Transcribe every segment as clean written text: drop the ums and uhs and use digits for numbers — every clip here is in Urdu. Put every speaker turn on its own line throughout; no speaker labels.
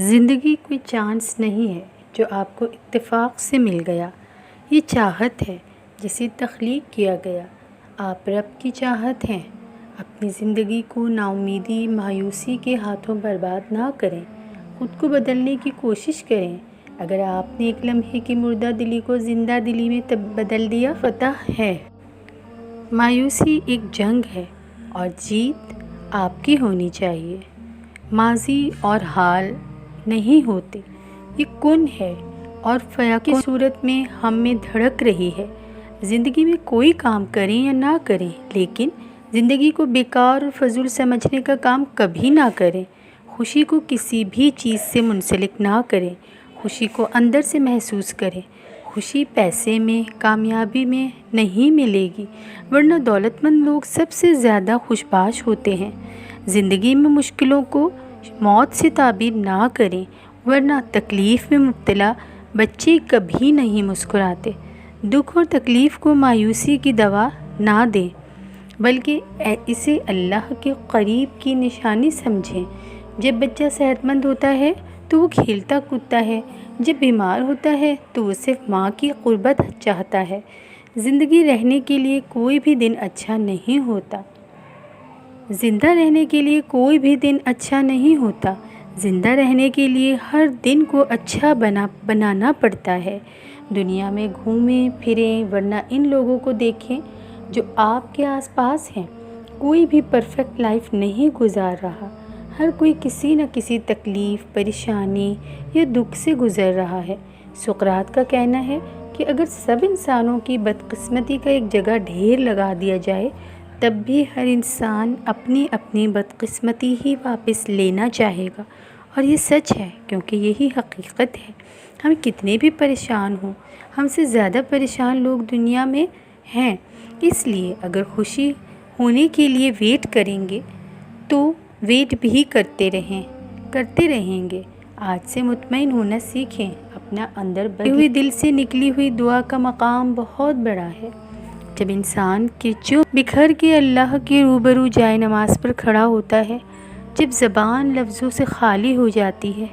زندگی کوئی چانس نہیں ہے جو آپ کو اتفاق سے مل گیا، یہ چاہت ہے جسے تخلیق کیا گیا۔ آپ رب کی چاہت ہیں۔ اپنی زندگی کو ناامیدی، مایوسی کے ہاتھوں برباد نہ کریں، خود کو بدلنے کی کوشش کریں۔ اگر آپ نے ایک لمحے کی مردہ دلی کو زندہ دلی میں بدل دیا، فتح ہے۔ مایوسی ایک جنگ ہے اور جیت آپ کی ہونی چاہیے۔ ماضی اور حال نہیں ہوتے، یہ کن ہے اور فیا کی صورت میں ہم میں دھڑک رہی ہے۔ زندگی میں کوئی کام کریں یا نہ کریں، لیکن زندگی کو بیکار اور فضول سمجھنے کا کام کبھی نہ کریں۔ خوشی کو کسی بھی چیز سے منسلک نہ کریں، خوشی کو اندر سے محسوس کریں۔ خوشی پیسے میں، کامیابی میں نہیں ملے گی، ورنہ دولت مند لوگ سب سے زیادہ خوشباش ہوتے ہیں۔ زندگی میں مشکلوں کو موت سے تعبیر نہ کریں، ورنہ تکلیف میں مبتلا بچے کبھی نہیں مسکراتے۔ دکھ اور تکلیف کو مایوسی کی دوا نہ دیں، بلکہ اسے اللہ کے قریب کی نشانی سمجھیں۔ جب بچہ صحت مند ہوتا ہے تو وہ کھیلتا کودتا ہے، جب بیمار ہوتا ہے تو وہ صرف ماں کی قربت چاہتا ہے۔ زندگی رہنے کے لیے کوئی بھی دن اچھا نہیں ہوتا۔ زندہ رہنے کے لیے کوئی بھی دن اچھا نہیں ہوتا۔ زندہ رہنے کے لیے ہر دن کو اچھا بنانا پڑتا ہے۔ دنیا میں گھومیں پھریں، ورنہ ان لوگوں کو دیکھیں جو آپ کے آس پاس ہیں۔ کوئی بھی پرفیکٹ لائف نہیں گزار رہا، ہر کوئی کسی نہ کسی تکلیف، پریشانی یا دکھ سے گزر رہا ہے۔ سقراط کا کہنا ہے کہ اگر سب انسانوں کی بدقسمتی کا ایک جگہ ڈھیر لگا دیا جائے، تب بھی ہر انسان اپنی اپنی بدقسمتی ہی واپس لینا چاہے گا، اور یہ سچ ہے کیونکہ یہی حقیقت ہے۔ ہم کتنے بھی پریشان ہوں، ہم سے زیادہ پریشان لوگ دنیا میں ہیں۔ اس لیے اگر خوشی ہونے کے لیے ویٹ کریں گے تو ویٹ بھی کرتے رہیں گے۔ آج سے مطمئن ہونا سیکھیں۔ اپنا اندر بھری ہوئی دل سے نکلی ہوئی دعا کا مقام بہت بڑا ہے۔ جب انسان کے بکھر کے اللہ کے روبرو جائے نماز پر کھڑا ہوتا ہے، جب زبان لفظوں سے خالی ہو جاتی ہے،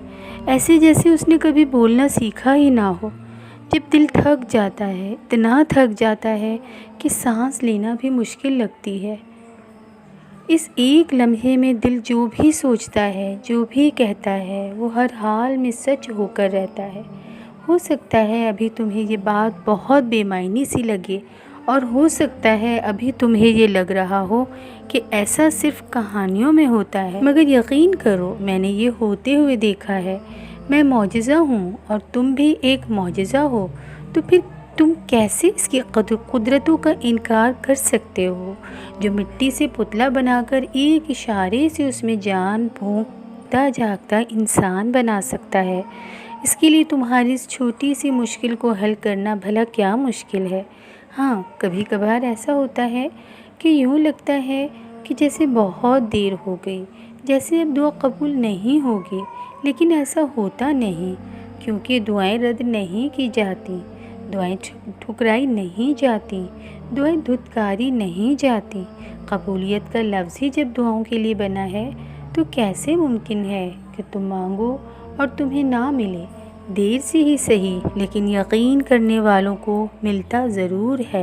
ایسے جیسے اس نے کبھی بولنا سیکھا ہی نہ ہو، جب دل تھک جاتا ہے، اتنا تھک جاتا ہے کہ سانس لینا بھی مشکل لگتی ہے، اس ایک لمحے میں دل جو بھی سوچتا ہے، جو بھی کہتا ہے، وہ ہر حال میں سچ ہو کر رہتا ہے۔ ہو سکتا ہے ابھی تمہیں یہ بات بہت بے معنی سی لگے، اور ہو سکتا ہے ابھی تمہیں یہ لگ رہا ہو کہ ایسا صرف کہانیوں میں ہوتا ہے، مگر یقین کرو میں نے یہ ہوتے ہوئے دیکھا ہے۔ میں معجزہ ہوں اور تم بھی ایک معجزہ ہو، تو پھر تم کیسے اس کی قدرتوں کا انکار کر سکتے ہو، جو مٹی سے پتلا بنا کر ایک اشارے سے اس میں جان پھونکتا جاگتا انسان بنا سکتا ہے۔ اس کے لیے تمہاری اس چھوٹی سی مشکل کو حل کرنا بھلا کیا مشکل ہے؟ ہاں، کبھی کبھار ایسا ہوتا ہے کہ یوں لگتا ہے کہ جیسے بہت دیر ہو گئی، جیسے اب دعا قبول نہیں ہوگی، لیکن ایسا ہوتا نہیں، کیونکہ دعائیں رد نہیں کی جاتی، دعائیں ٹھکرائی نہیں جاتی، دعائیں دھتکاری نہیں جاتی۔ قبولیت کا لفظ ہی جب دعاؤں کے لیے بنا ہے تو کیسے ممکن ہے کہ تم مانگو اور تمہیں نہ ملے؟ دیر سے ہی صحیح، لیکن یقین کرنے والوں کو ملتا ضرور ہے۔